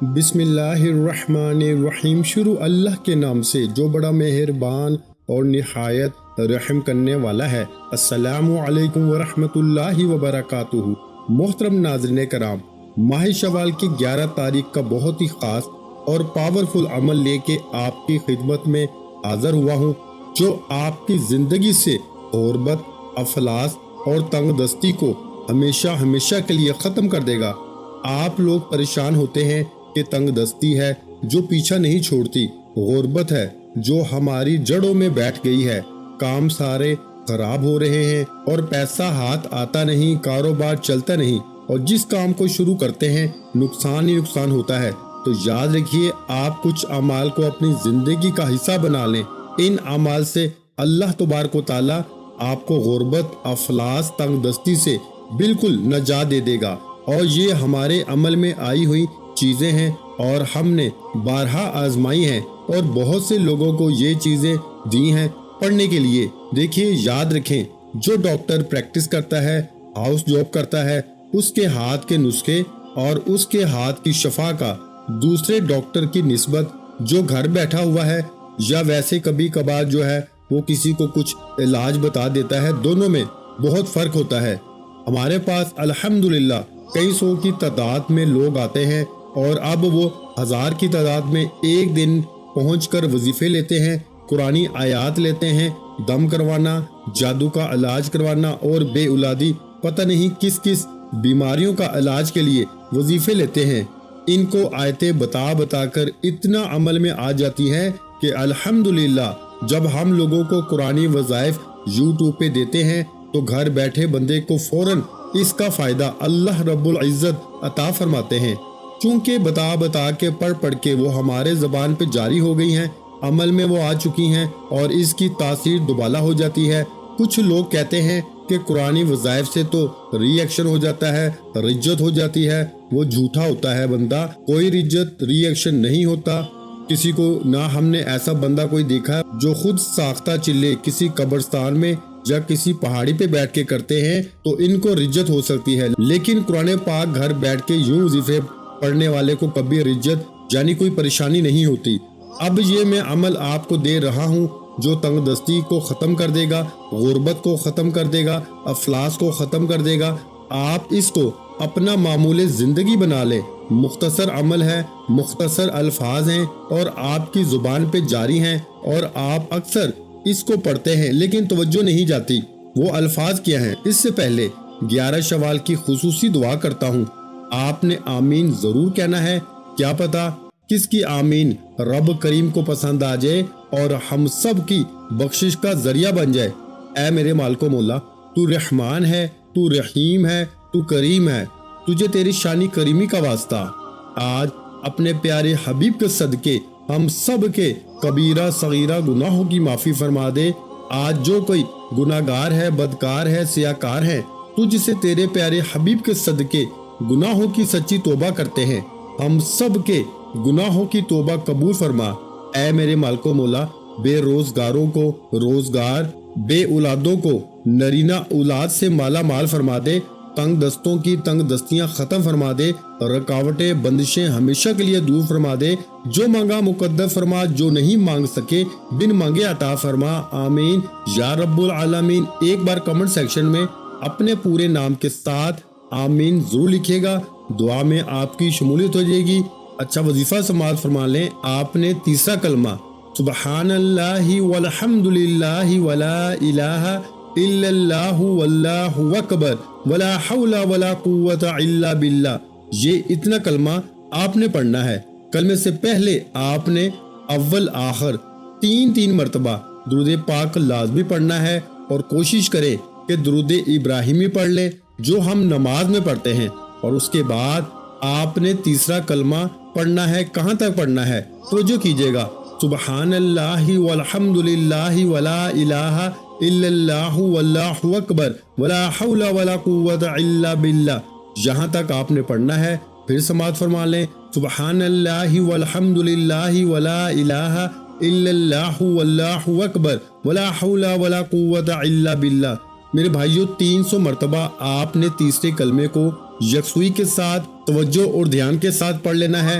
بسم اللہ الرحمن الرحیم۔ شروع اللہ کے نام سے جو بڑا مہربان اور نہایت رحم کرنے والا ہے۔ السلام علیکم ورحمۃ اللہ وبرکاتہ۔ محترم ناظرین کرام، ماہ شوال کی 11 تاریخ کا بہت ہی خاص اور پاورفل عمل لے کے آپ کی خدمت میں حاضر ہوا ہوں، جو آپ کی زندگی سے غربت، افلاس اور تنگ دستی کو ہمیشہ کے لیے ختم کر دے گا۔ آپ لوگ پریشان ہوتے ہیں کہ تنگ دستی ہے جو پیچھا نہیں چھوڑتی، غربت ہے جو ہماری جڑوں میں بیٹھ گئی ہے، کام سارے خراب ہو رہے ہیں اور پیسہ ہاتھ آتا نہیں، کاروبار چلتا نہیں، اور جس کام کو شروع کرتے ہیں نقصان ہی نقصان ہوتا ہے۔ تو یاد رکھیے، آپ کچھ اعمال کو اپنی زندگی کا حصہ بنا لیں۔ ان اعمال سے اللہ تبارک و تعالی آپ کو غربت، افلاس، تنگ دستی سے بالکل نجات دے دے گا۔ اور یہ ہمارے عمل میں آئی ہوئی چیزیں ہیں اور ہم نے بارہا آزمائی ہیں، اور بہت سے لوگوں کو یہ چیزیں دی ہیں پڑھنے کے لیے۔ دیکھیے، یاد رکھیں، جو ڈاکٹر پریکٹس کرتا ہے، ہاؤس جاب کرتا ہے، اس کے ہاتھ کے نسخے اور اس کے ہاتھ کی شفا کا دوسرے ڈاکٹر کی نسبت جو گھر بیٹھا ہوا ہے یا ویسے کبھی کبھار جو ہے وہ کسی کو کچھ علاج بتا دیتا ہے، دونوں میں بہت فرق ہوتا ہے۔ ہمارے پاس الحمدللہ کئی سو کی تعداد میں لوگ آتے ہیں، اور اب وہ ہزار کی تعداد میں ایک دن پہنچ کر وظیفے لیتے ہیں، قرآنی آیات لیتے ہیں، دم کروانا، جادو کا علاج کروانا اور بے اولادی، پتہ نہیں کس کس بیماریوں کا علاج کے لیے وظیفے لیتے ہیں۔ ان کو آیتیں بتا کر اتنا عمل میں آ جاتی ہے کہ الحمدللہ جب ہم لوگوں کو قرآنی وظائف یوٹیوب پہ دیتے ہیں تو گھر بیٹھے بندے کو فوراً اس کا فائدہ اللہ رب العزت عطا فرماتے ہیں۔ چونکہ بتا کے پڑھ کے وہ ہمارے زبان پہ جاری ہو گئی ہیں، عمل میں وہ آ چکی ہیں اور اس کی تاثیر دوبالا ہو جاتی ہے۔ کچھ لوگ کہتے ہیں کہ قرآنی وظائف سے تو ری ایکشن ہو جاتا ہے، رجت ہو جاتی ہے۔ وہ جھوٹا ہوتا ہے بندہ، کوئی رجت ری ایکشن نہیں ہوتا کسی کو، نہ ہم نے ایسا بندہ کوئی دیکھا جو خود ساختہ چلے کسی قبرستان میں یا کسی پہاڑی پہ بیٹھ کے کرتے ہیں تو ان کو رجت ہو سکتی ہے، لیکن قرآن پاک گھر بیٹھ کے یوں وظیفے پڑھنے والے کو کبھی رجت یعنی کوئی پریشانی نہیں ہوتی۔ اب یہ میں عمل آپ کو دے رہا ہوں جو تنگ دستی کو ختم کر دے گا، غربت کو ختم کر دے گا، افلاس کو ختم کر دے گا۔ آپ اس کو اپنا معمول زندگی بنا لیں۔ مختصر عمل ہے، مختصر الفاظ ہیں اور آپ کی زبان پہ جاری ہیں، اور آپ اکثر اس کو پڑھتے ہیں لیکن توجہ نہیں جاتی۔ وہ الفاظ کیا ہیں؟ اس سے پہلے 11 شوال کی خصوصی دعا کرتا ہوں، آپ نے آمین ضرور کہنا ہے۔ کیا پتا کس کی آمین رب کریم کو پسند آ جائے اور ہم سب کی بخشش کا ذریعہ بن جائے۔ اے میرے مالک و مولا، تو رحمان ہے، تو رحیم ہے، تو کریم ہے، تجھے تیری شانی کریمی کا واسطہ۔ آج اپنے پیارے حبیب کے صدقے ہم سب کے کبیرہ صغیرہ گناہوں کی معافی فرما دے۔ آج جو کوئی گناہگار ہے، بدکار ہے، سیاکار ہے، تجھ سے تیرے پیارے حبیب کے صدقے گناہوں کی سچی توبہ کرتے ہیں، ہم سب کے گناہوں کی توبہ قبول فرما۔ اے میرے مالک و مولا، بے روزگاروں کو روزگار، بے اولادوں کو نرینہ اولاد سے مالا مال فرما دے، تنگ دستوں کی تنگ دستیاں ختم فرما دے، رکاوٹیں بندشیں ہمیشہ کے لیے دور فرما دے، جو مانگا مقدر فرما، جو نہیں مانگ سکے بن مانگے عطا فرما۔ آمین یا رب العالمین۔ ایک بار کمنٹ سیکشن میں اپنے پورے نام کے ساتھ آمین ضرور لکھیے گا، دعا میں آپ کی شمولیت ہو جائے گی۔ اچھا وظیفہ سماعت فرما لیں۔ آپ نے تیسرا کلمہ سبحان اللہ والحمد للہ ولا الہ الا اللہ واللہ اکبر ولا حول ولا قوت الا باللہ، یہ اتنا کلمہ آپ نے پڑھنا ہے۔ کلمے سے پہلے آپ نے اول آخر 3 مرتبہ درود پاک لازمی پڑھنا ہے، اور کوشش کریں کہ درود ابراہیمی پڑھ لیں جو ہم نماز میں پڑھتے ہیں، اور اس کے بعد آپ نے تیسرا کلمہ پڑھنا ہے۔ کہاں تک پڑھنا ہے؟ توجہ کیجیے گا، سبحان اللہ والحمد للہ ولا الہ الا اللہ واللہ اکبر ولا حول ولا قوت الا باللہ، یہاں تک آپ نے پڑھنا ہے۔ پھر سماعت فرما لیں، سبحان اللہ والحمد للہ ولا الہ الا اللہ واللہ اکبر ولا حول ولا قوت الا باللہ۔ میرے بھائیوں، 300 مرتبہ آپ نے تیسرے کلمے کو یکسوئی کے ساتھ توجہ اور دھیان کے ساتھ پڑھ لینا ہے۔